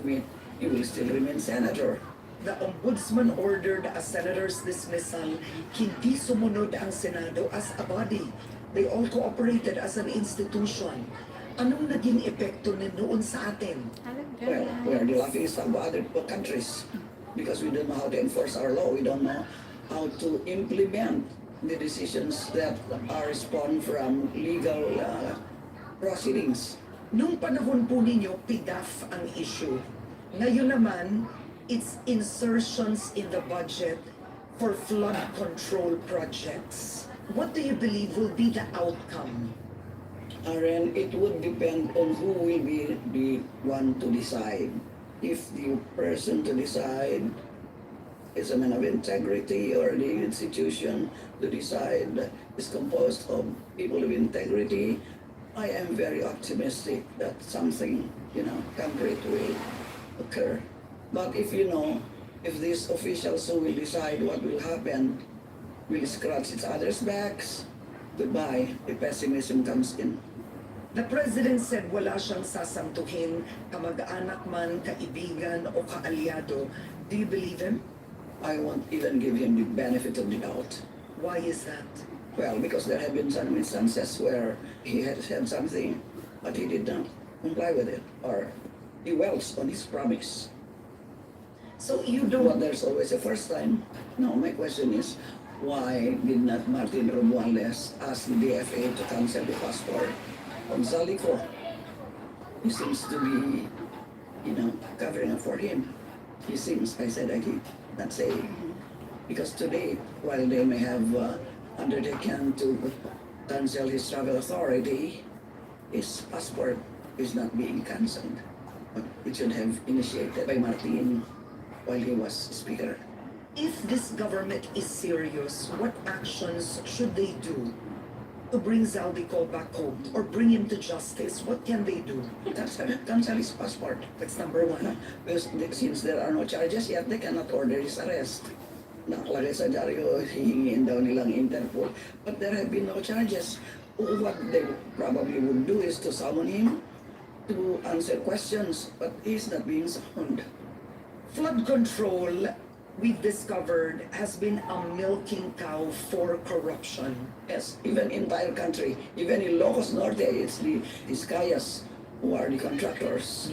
admit, he will still remain senator. The Ombudsman ordered a senator's dismissal. Hindi sumunod ang Senado as a body. They all cooperated as an institution. Anong naging epekto noon sa atin? Well, we are the laughing stock of other countries because we don't know how to enforce our law. We don't know how to implement the decisions that are spawned from legal proceedings. Nung panahon po ninyo, PDAF ang issue. Ngayon naman, it's insertions in the budget for flood control projects. What do you believe will be the outcome? And it would depend on who will be the one to decide. If the person to decide is a man of integrity, or the institution to decide is composed of people of integrity, I am very optimistic that something, concrete will occur. But if these officials who will decide what will happen will scratch each other's backs, goodbye, the pessimism comes in. The President said wala siyang sasantuhin, kamag-anak man, kaibigan o kaalyado. Do you believe him? I won't even give him the benefit of the doubt. Why is that? Well, because there have been some instances where he had said something, but he did not comply with it, or he wells on his promise. So you But don't... there's always a first time. No, my question is, why did not Martin Romualdez ask the DFA to cancel the passport on Zalico? He seems to be, covering up for him. He seems, I said, I did not say, because today, while they may have undertaken to cancel his travel authority, his passport is not being cancelled. But it should have initiated by Martin while he was speaker. If this government is serious, what actions should they do to bring Zaldico back home or bring him to justice? What can they do? Cancel his passport. That's number one. Because since there are no charges yet, they cannot order his arrest. Nakalagay sa dyaryo, hihingin daw nilang Interpol. But there have been no charges. What they probably would do is to summon him to answer questions, but he's not being summoned. Flood control, we've discovered, has been a milking cow for corruption. Yes, even entire country, even in Ilocos Norte, it's the Vizcayas who are the contractors.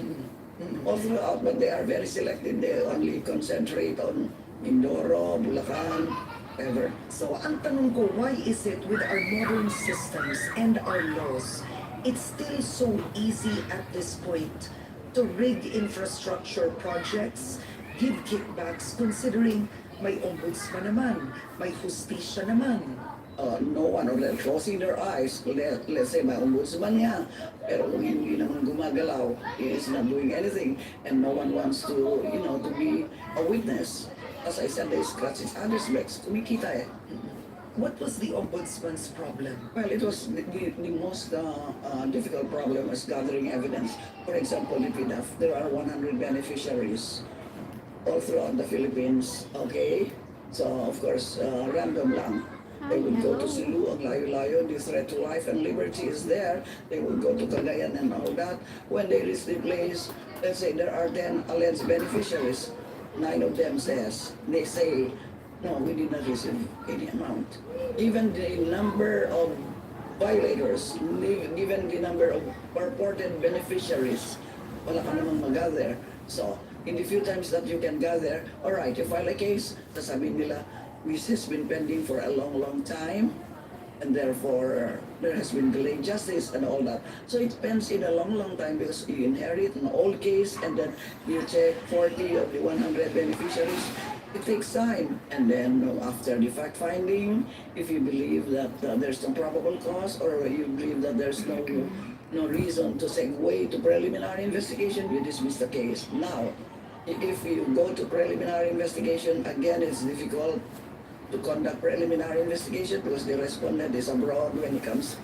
All throughout, but they are very selective. They only concentrate on Mindoro, Bulacan, ever. So ang tanong ko, why is it with our modern systems and our laws, it's still so easy at this point to rig infrastructure projects, give kickbacks, considering may ombudsman naman, may hustisya naman. No one, or they're closing their eyes. Let's say may ombudsman niya, pero kung hindi naman gumagalaw, he is not doing anything, and no one wants to, to be a witness. As I said, they scratch each other's backs. Kumikita eh. What was the ombudsman's problem? Well, it was the most difficult problem was gathering evidence. For example, in PDAF, there are 100 beneficiaries all throughout the Philippines. Okay, so of course, random lang. They would go to Sulu, ang layo-layo, the threat to life and liberty is there. They would go to Cagayan and all that. When they reach the place, let's say there are 10 alleged beneficiaries. 9 of them they say, no, we did not receive any amount. Even the number of violators, given the number of purported beneficiaries, wala ka namang mag-gather. So, in the few times that you can gather, alright, you file a case, sasabihin nila, this has been pending for a long, long time, and therefore, there has been delayed justice and all that. So it depends in a long, long time because you inherit an old case and then you check 40 of the 100 beneficiaries. It takes time, and then after the fact-finding, if you believe that there's no probable cause, or you believe that there's no reason to segue to preliminary investigation, you dismiss the case. Now, if you go to preliminary investigation, again, it's difficult to conduct preliminary investigation because the respondent is abroad. When he comes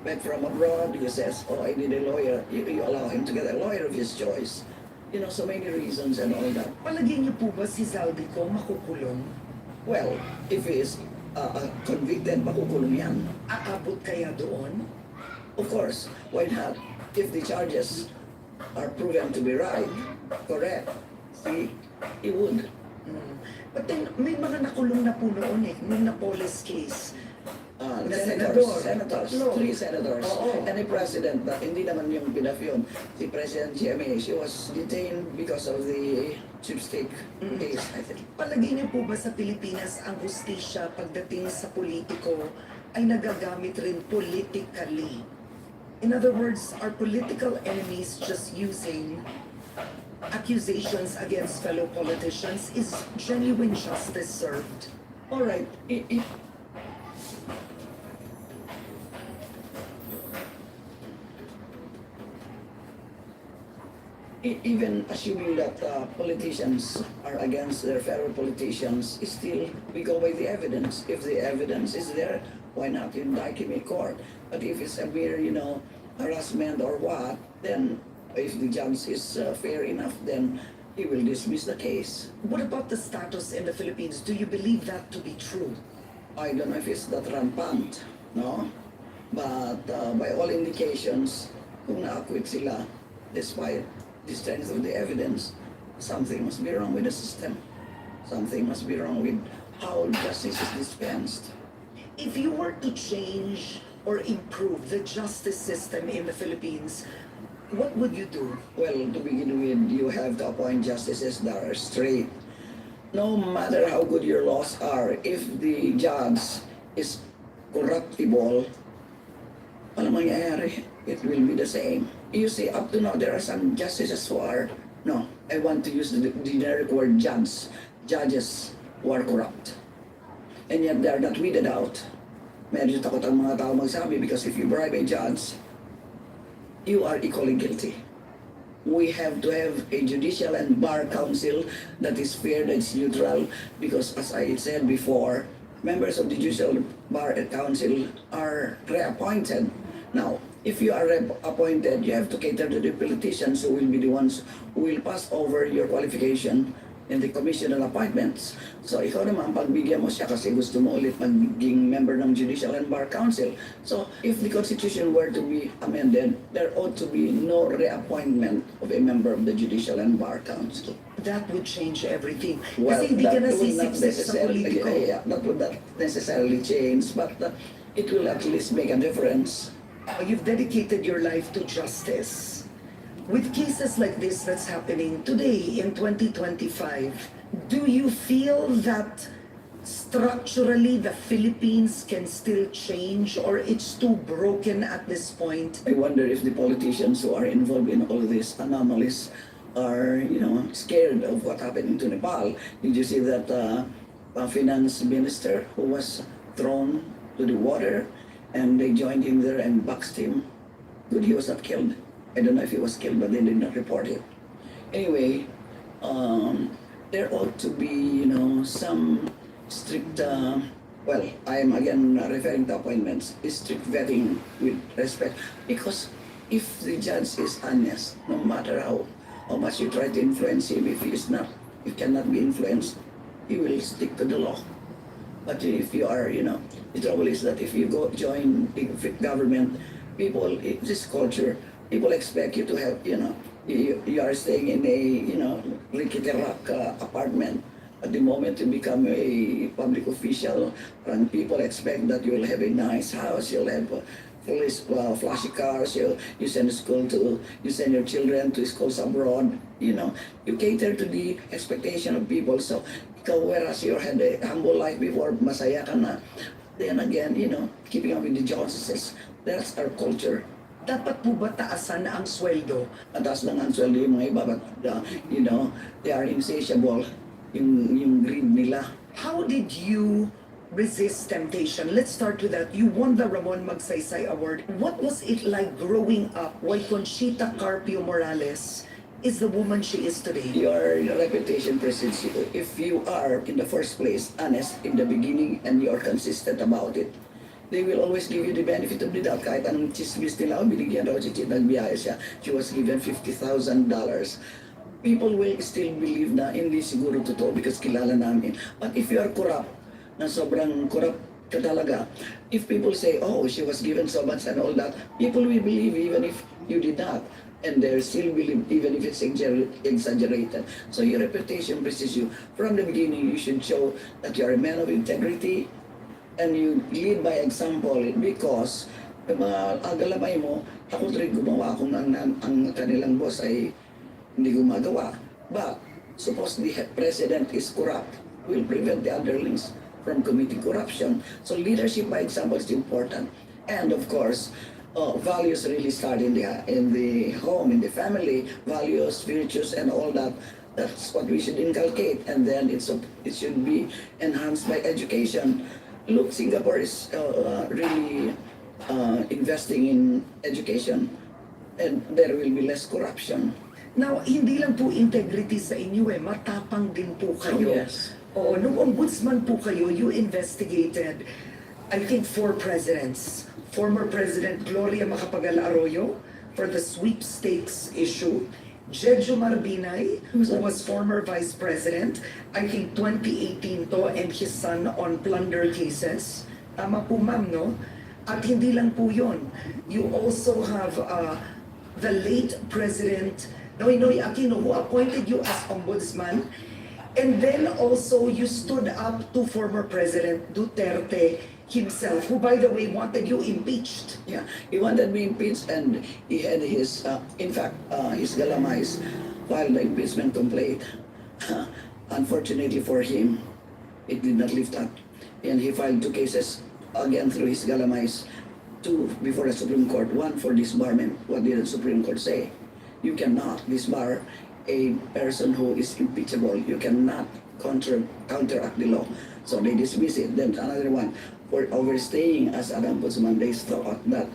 back from abroad, he says, oh, I need a lawyer. You allow him to get a lawyer of his choice. So many reasons and all that. Palagay niyo po ba si Zaldico makukulong? Well, if he is convicted, makukulong yan. Aabot kaya doon? Of course, why not? If the charges are proven to be right, Correct. See, he would. Mm. But then, may mga nakulong na po noon nung Napoles case. Na Senators, tatlo. 3 senators, Oo. and a president na hindi naman yung pinaf yun. Si President GMA, she was detained because of the chipstick case, I think. Palagay niyo po ba sa Pilipinas ang hustisya pagdating sa politiko ay nagagamit rin politically? In other words, are political enemies just using accusations against fellow politicians? Is genuine justice served? All right, even assuming that politicians are against their fellow politicians, still we go by the evidence. If the evidence is there, why not indict him in court? But if it's a mere, harassment or what, then if the judge is fair enough, then he will dismiss the case. What about the status in the Philippines? Do you believe that to be true? I don't know if it's that rampant, no? But by all indications, kung na-acquit sila, despite the strength of the evidence, something must be wrong with the system. Something must be wrong with how justice is dispensed. If you were to change or improve the justice system in the Philippines, what would you do? Well, to begin with, you have to appoint justices that are straight. No matter how good your laws are, if the judge is corruptible, walang mangyayari. It will be the same. You see, up to now, there are some justices who are, no, I want to use the generic word judges who are corrupt. And yet, they are not weeded out. Medyo takot ang mga tao magsabi because if you bribe a judge, you are equally guilty. We have to have a judicial and bar council that is fair, that is neutral, because as I said before, members of the judicial bar council are reappointed. Now, if you are appointed, you have to cater to the politicians who will be the ones who will pass over your qualification in the commissional appointments. So ikaw naman, pagbigyan mo siya kasi gusto mo ulit maging member ng Judicial and Bar Council. So if the Constitution were to be amended, there ought to be no reappointment of a member of the Judicial and Bar Council. That would change everything. Well, Kasi hindi ka na that would not sisiksik sa politiko. that would not necessarily change, but it will at least make a difference. You've dedicated your life to justice. With cases like this that's happening today in 2025, do you feel that structurally the Philippines can still change, or it's too broken at this point? I wonder if the politicians who are involved in all these anomalies are, scared of what happened to Nepal. Did you see that finance minister who was thrown to the water and they joined him there and boxed him? Good, he was not killed. I don't know if he was killed, but they did not report it. Anyway, there ought to be, some strict, well, I am again referring to appointments, strict vetting with respect. Because if the judge is honest, no matter how much you try to influence him, if he is not, he cannot be influenced, he will stick to the law. But if you are, the trouble is that if you go join the government, people, this culture, people expect you to have, you are staying in a, rickety rock apartment. At the moment you become a public official, and people expect that you will have a nice house, you'll have flashy cars, you send you send your children to schools abroad, you cater to the expectation of people. So, whereas you had a humble life before, masaya ka na. Then again, keeping up with the Joneses, that's our culture. Dapat po ba taasan ang sweldo? Taas lang ang sweldo yung mga iba, but, they are insatiable, yung greed nila. How did you resist temptation? Let's start with that. You won the Ramon Magsaysay Award. What was it like growing up while Conchita Carpio Morales is the woman she is today? Your reputation precedes you. If you are, in the first place, honest in the beginning and you are consistent about it, they will always give you the benefit of the doubt. Kahit anong chismis nila, binigyan daw si Chit, nagbiyahe siya. She was given $50,000. People will still believe na hindi siguro totoo because kilala namin. But if you are corrupt, na sobrang corrupt ka talaga, if people say, oh, she was given so much and all that, people will believe even if you did not. and they still believe even if it's exaggerated. So your reputation precedes you. From the beginning, you should show that you are a man of integrity and you lead by example because yung mga agalamay mo, takot rin gumawa kung ang kanilang boss ay hindi gumagawa. But suppose the president is corrupt, will prevent the underlings from committing corruption. So leadership by example is important. And of course, values really start in the home, in the family, values, virtues, and all that. That's what we should inculcate, and then it should be enhanced by education. Look, Singapore is really investing in education, and there will be less corruption. Now, hindi lang po integrity sa inyo matapang din po kayo. Oh, yes. Oo, nung ombudsman po kayo, you investigated, I think, 4 presidents. Former President Gloria Macapagal Arroyo for the sweepstakes issue. Jejo Marbinay, who was former Vice President, I think 2018 to, and his son on plunder cases. Tama po, ma'am, no? At hindi lang po yun. You also have the late President Noynoy Aquino, who appointed you as ombudsman. And then also you stood up to former President Duterte himself, who by the way wanted you impeached. Yeah, he wanted me impeached, and he had his, in fact, his galamais filed the impeachment complaint. Unfortunately for him, it did not lift up, and he filed 2 cases again through his galamais, 2 before the Supreme Court, 1 for disbarment. What did the Supreme Court say? You cannot disbar a person who is impeachable. You cannot counteract the law. So they dismiss it. Then another one, for overstaying as an ombudsman, they thought that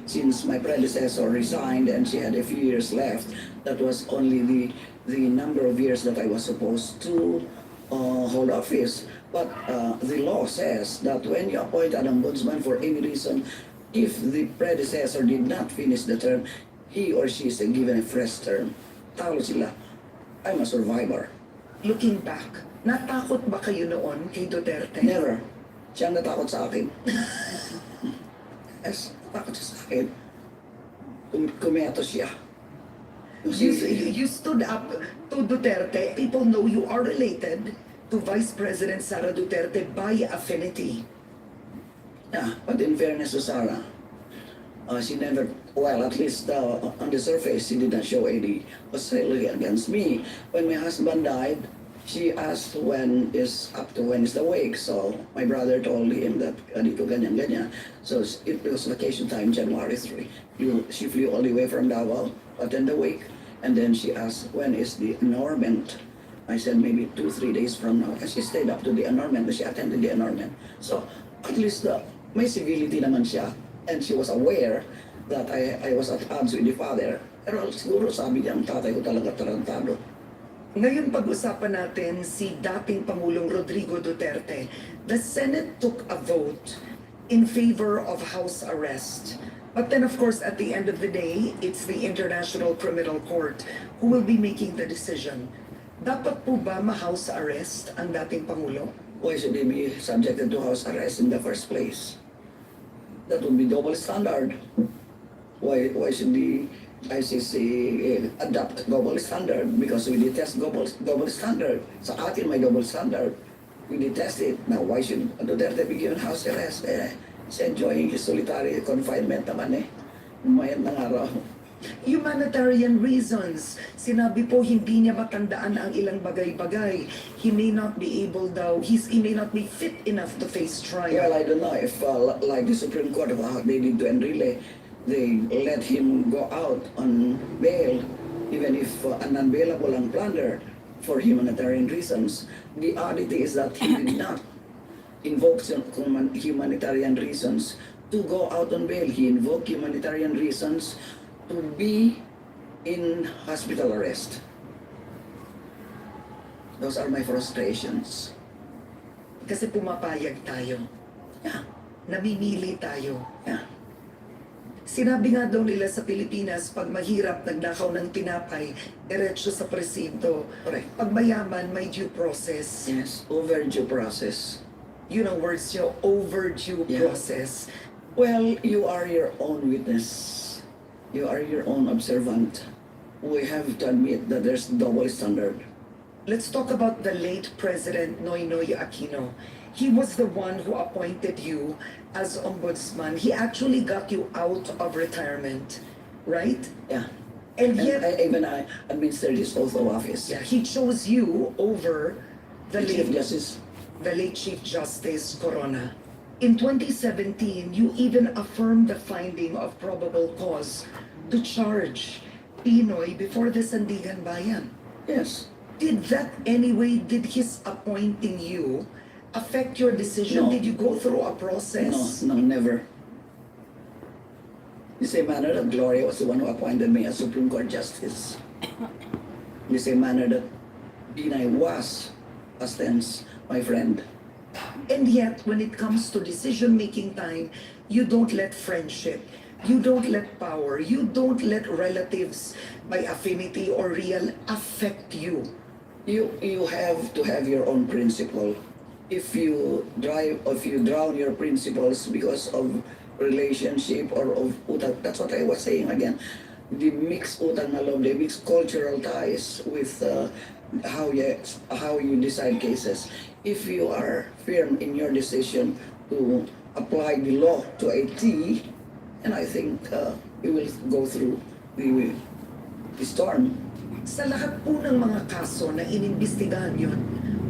since my predecessor resigned and she had a few years left, that was only the number of years that I was supposed to hold office. But the law says that when you appoint an ombudsman for any reason, if the predecessor did not finish the term, he or she is given a fresh term. Talo sila. I'm a survivor. Looking back, natakot ba kayo noon kay Duterte? Never. Siya ang natakot sa akin. Yes, natakot siya sa akin. Kumeto siya. You stood up to Duterte. People know you are related to Vice President Sara Duterte by affinity. Yeah, but in fairness to Sara, she never, well, at least on the surface, she did not show any hostility against me. When my husband died, she asked when is the wake. So my brother told him that dito ganyan. So it was vacation time, January 3. She flew all the way from Davao, attend the wake, and then she asked when is the annulment. I said maybe 2-3 days from now. And she stayed up to the annulment, but she attended the annulment. So at least may civility naman siya. And she was aware that I was at odds with the father. Pero siguro sabi niya, ang tatay ko talaga tarantado. Ngayon pag-usapan natin si dating Pangulong Rodrigo Duterte. The Senate took a vote in favor of house arrest. But then of course at the end of the day, it's the International Criminal Court who will be making the decision. Dapat po ba ma-house arrest ang dating Pangulo? Why should he be subjected to house arrest in the first place? That would be double standard. Why should the ICC adopt double standard? Because we detest double standard. Sa atin may double standard. We detest it. Now, why should Duterte be given house arrest? He's enjoying his solitary confinement naman Umayat ng araw. Humanitarian reasons. Sinabi po hindi niya matandaan ang ilang bagay-bagay. He may not be fit enough to face trial. Well, I don't know if like the Supreme Court of how they did to Enrile, they let him go out on bail even if unavailable and plunder for humanitarian reasons. The oddity is that he did not invoke humanitarian reasons to go out on bail. He invoked humanitarian reasons to be in hospital arrest. Those are my frustrations. Kasi pumapayag tayo. Yeah, Namimili tayo. yeah. Sinabi nga daw nila sa Pilipinas, pag mahirap nagnakaw ng tinapay, diretso sa presinto. Correct. Pag mayaman, may due process. Yes, overdue process. Yun ang words nyo, overdue Yeah. process. Well, you are your own witness. You are your own observant. we have to admit that there's double standard. Let's talk about the late President Noynoy Aquino. He was the one who appointed you as ombudsman. He actually got you out of retirement, right? Yeah. And And yet, I administered his oath of office. yeah, he chose you over the The Chief late, Justice. the late Chief Justice Corona. In 2017, you even affirmed the finding of probable cause to charge Pinoy before the Sandigan Bayan. Yes. Did did his appointing you affect your decision? No. Did you go through a No, process? no, never. The same manner that Gloria was the one who appointed me as Supreme Court Justice. The same manner that Binay was, past tense, my friend. And yet, when it comes to decision-making time, you don't let friendship, you don't let power, you don't let relatives by affinity or real affect you. You have to have your own principle. If you drown your principles because of relationship or of utang, that's what I was saying again. The mixed utang na loob, the mixed cultural ties with how you decide cases. If you are firm in your decision to apply the law to a T, and I think you will go through the storm. Sa lahat po ng mga kaso na inimbestigahan yun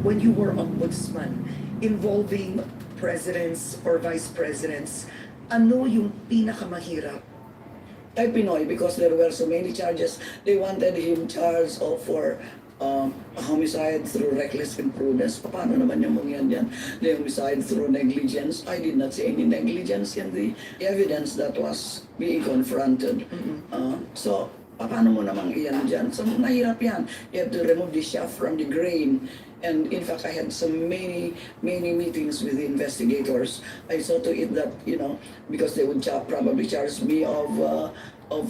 when you were ombudsman involving presidents or vice presidents, ano yung pinakamahirap? Kay Pinoy, because there were so many charges, they wanted him charged for homicide through reckless imprudence. Paano naman yung mga yan? The homicide through negligence. I did not see any negligence in the evidence that was being confronted. So, paano mo namang iyan dyan? So, nahirap yan. You have to remove the shaft from the grain. And in fact, I had so many meetings with the investigators. I saw to it that, because they would probably charge me of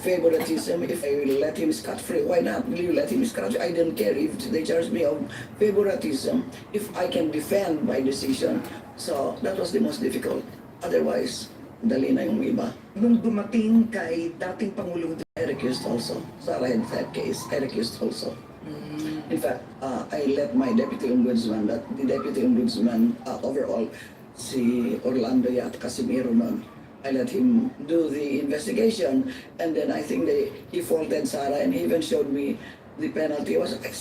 favoritism if I will let him scot-free. Why not? Will you let him scot-free? I don't care if they charge me of favoritism if I can defend my decision. So, that was the most difficult. Otherwise, dali na yung iba. Nung dumating kay dating Pangulong I recused also. So I had that case. I recused also. In fact, I let my deputy ombudsman, the deputy ombudsman overall, si Orlando at Casimiro nun, I let him do the investigation, and then I think he faulted Sarah, and he even showed me the penalty. I was like,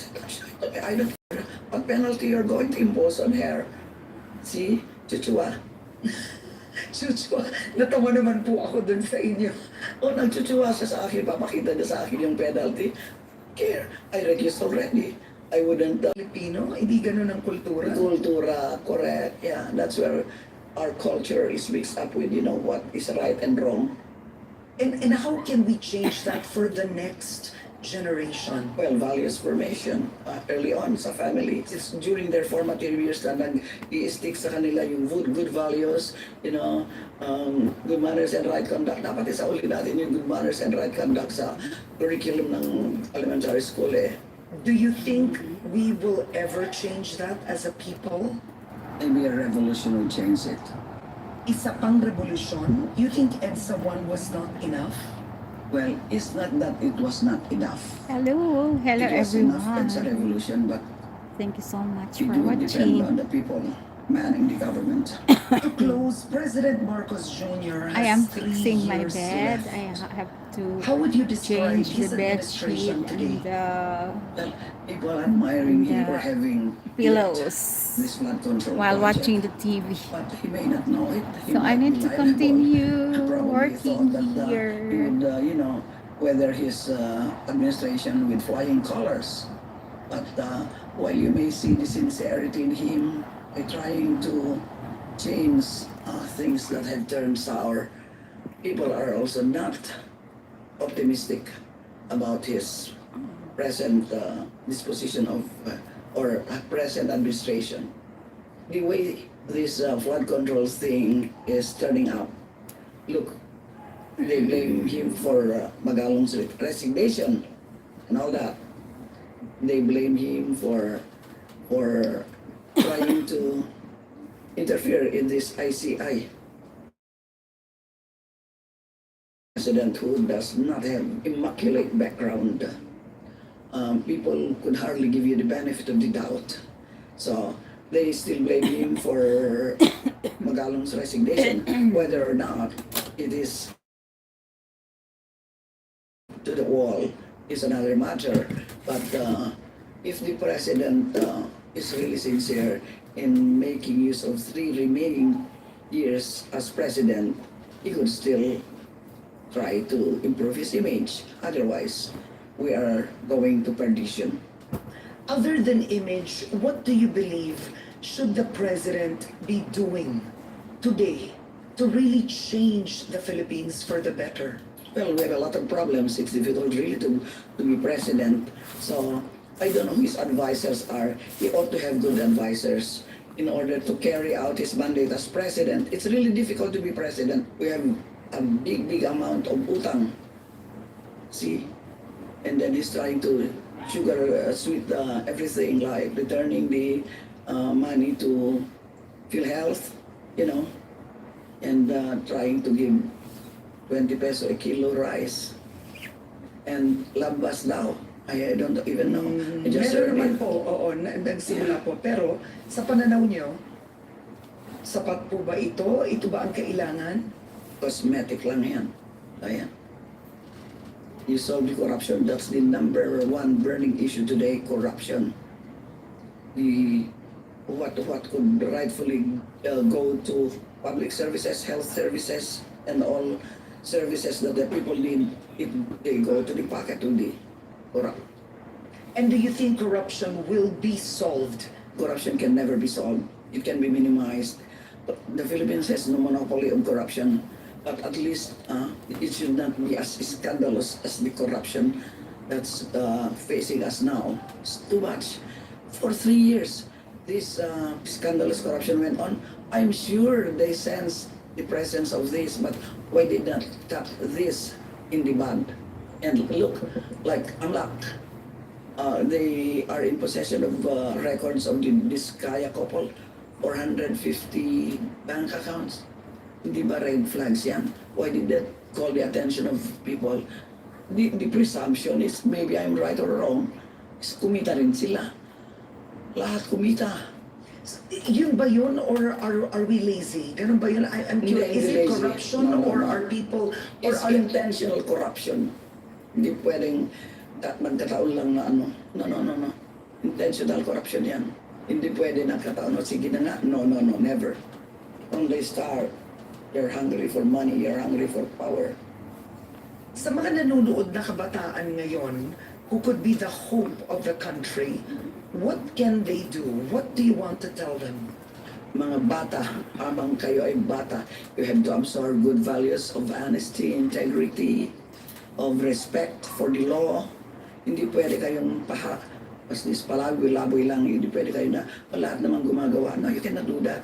I don't care what penalty you're going to impose on her. See, Chuchua. Chuchua, natawa naman po ako dun sa inyo. O nagchuchua siya sa akin, papakita niya sa akin yung penalty. Care, I recused already. I wouldn't... Filipino, hindi ganun ang kultura. Kultura, correct. Yeah, that's where our culture is mixed up with, what is right and wrong. And how can we change that for the next generation? Well, values formation early on sa family. It's during their formative years na nag-i-stick sa kanila yung good values, good manners and right conduct. Dapat isauli natin yung good manners and right conduct sa curriculum ng elementary school eh. Do you think we will ever change that as a people? Maybe a revolution will change it. Isa pang revolusyon? You think EDSA 1 was not enough? Well, it's not that it was not enough. Hello It was enough. It's a everyone. revolution, but Thank you so much it for would depend on watching. the people manning the government. To close, President Marcos Jr. has I am 3 fixing my years bed. left. I have to How would you describe change his the bed administration sheet today? and the That people admiring him for having pillows this flood control while project. watching the TV. But he may not know it. He So I might need be to liable. continue He probably working thought that, here. He would, weather his administration with flying colors. But while you may see the sincerity in him by trying to change things that have turned sour, people are also not optimistic about his present disposition of or present administration. The way this flood control thing is turning out, look, they blame him for Magalong's resignation and all that. They blame him for trying to interfere in this ICI. President who does not have immaculate background. people could hardly give you the benefit of the doubt. So they still blame him for Magalong's resignation, whether or not it is to the wall is another matter. But if the president is really sincere in making use of 3 remaining years as president, he could still try to improve his image. Otherwise, we are going to perdition. Other than image, what do you believe should the president be doing today to really change the Philippines for the better? Well, we have a lot of problems. It's difficult really to be president. So I don't know who his advisors are. He ought to have good advisors in order to carry out his mandate as president. It's really difficult to be president. We have a big amount of utang. See? And then he's trying to sweet everything, like returning the money to PhilHealth, you know, and trying to give 20 peso a kilo rice. And labas daw. I don't even know. I just Meron heard naman it. po, oo, nagsimula po. Pero sa pananaw nyo, sapat po ba ito? Ito ba ang kailangan? Cosmetic lang yan. Ayan. You solve the corruption. That's the number 1 burning issue today, corruption. The what could rightfully go to public services, health services, and all services that the people need, if they go to the pocket of the corrupt. And do you think corruption will be solved? Corruption can never be solved. It can be minimized. But the Philippines has no monopoly of corruption. But at least it should not be as scandalous as the corruption that's facing us now. It's too much. For 3 years, this scandalous corruption went on. I'm sure they sensed the presence of this, but why did not tap this in the bud? And look, like unlock. They are in possession of records of this Kaya couple, 450 bank accounts. Hindi ba red flags yan? Why did that call the attention of people? The presumption is, maybe I'm right or wrong, is kumita rin sila. Lahat kumita. Yun ba yun or are we lazy? Ganun ba yun? I'm Hindi, curious, is hindi it lazy. corruption No, no, or no. are people, or It's are intentional corruption. Hindi pwedeng magkataon lang na ano. No. Intentional corruption yan. Hindi pwede nagkataon. Sige na nga. No, never. When they start, you're hungry for money, you're hungry for power. Sa mga nanonood na kabataan ngayon, who could be the hope of the country, what can they do? What do you want to tell them? Mga bata, habang kayo ay bata, you have to absorb good values of honesty, integrity, of respect for the law. Hindi pwede kayong palaboy-laboy lang. Hindi pwede kayo na lahat naman gumagawa. No, you cannot do that.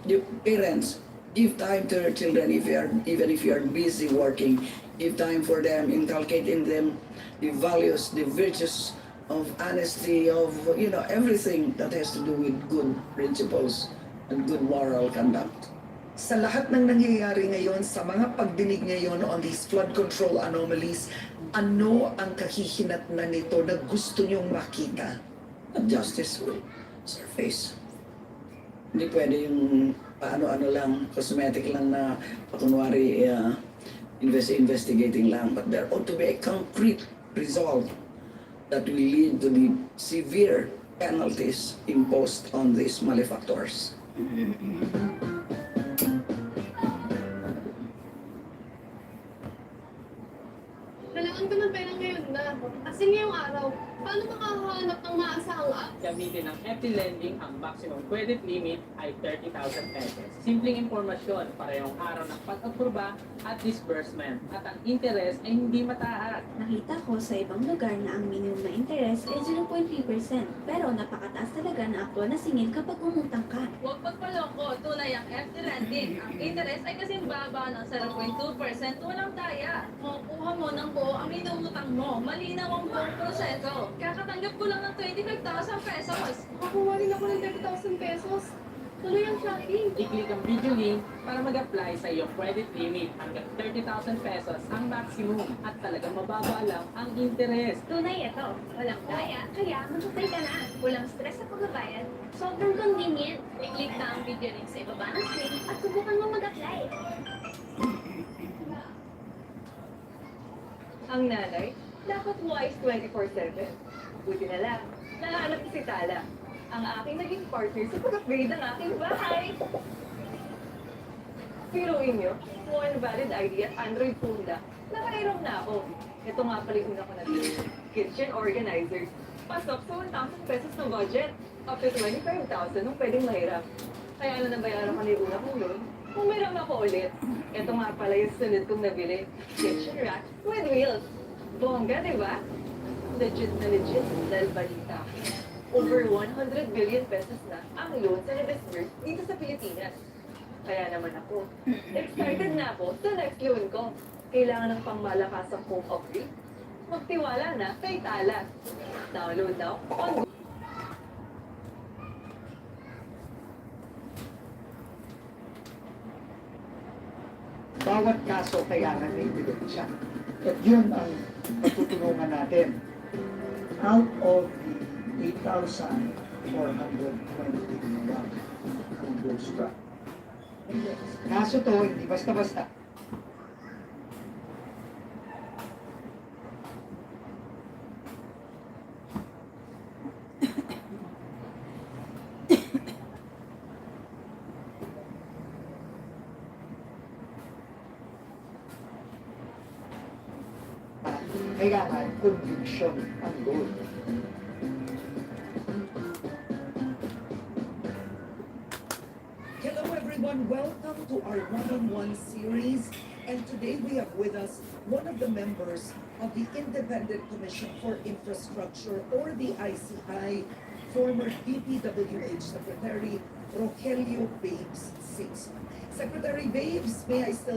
The parents, give time to your children even if you are busy working. Give time for them, inculcate in them the values, the virtues of honesty, of everything that has to do with good principles and good moral conduct. Sa lahat ng nangyayari ngayon, sa mga pagdinig ngayon on these flood control anomalies, ano ang kahihinatnan nito na gusto nyong makita? At justice will surface. Hindi pwede yung ano lang, cosmetic lang na kunwari investigating lang. But there ought to be a concrete result that will lead to the severe penalties imposed on these malefactors. Kailangan ko ng pera ngayon na. Kasi ngayong araw, paano makakahanap ng maasahang app? Gamitin ng FT Lending, ang maximum credit limit ay 30,000 pesos. Simpleng impormasyon, parehong araw ng pag-aproba at disbursement. At ang interest ay hindi mataas. Nakita ko sa ibang lugar na ang minimum na interest ay 0.3%. Pero napakataas talaga na aktual na singil kapag umutang ka. Huwag magpaloko, tunay ang FT Lending. Ang interest ay kasing baba ng 0.2%, walang daya. Makukuha mo ng buo ang inutang mo. Malinaw ang buong proseso. Kakatanggap ko lang ng 25,000 pesos. Makakuha rin ako ng 30,000 pesos. Tuloy ang shopping. I-click ang video link para mag-apply sa iyong credit limit. Hanggang 30,000 pesos ang maximum at talagang mababa lang ang interest. Tunay ito. Walang daya, kaya mag-apply ka na. Walang stress sa pagbabayad. Sobrang convenient. I-click na ang video link sa ibaba ng screen. At subukan mo mag-apply. Ang nanay, dapat wise 24/7. Buti na lang, nahanap si Tala, ang aking naging partner sa pag-upgrade ng aking bahay. Piruin nyo, one valid ID at Android phone lang. Nakairam na ako. Ito nga pala yung una ko na kitchen organizer. Pasok sa 1,000 pesos na budget. Up to 25,000 nung pwedeng mahiram. Kaya na nabayaran ko na yung una kong loan. Pumiram ako ulit. Ito nga pala yung sunod kong nabili. Kitchen rack with wheels. Bongga, di ba? Legit na legit dahil balita. Over 100 billion pesos na ang loan sa na-disburse dito sa Pilipinas. Kaya naman ako, excited na ako sa next loan ko. Kailangan ng pangmalakasang home upgrade. Magtiwala na kay Tala. Download now on bawat kaso kailangan may ebidensya. At yun ang pagtutulungan natin. Out of the 8,420 ang those truck. Kaso to, hindi basta-basta. Kailangan conviction ang goal. Hello everyone, welcome to our one-on-one series. And today we have with us one of the members of the Independent Commission for Infrastructure, or the ICI, former DPWH Secretary Rogelio Babes Simpson. Secretary Babes, may I still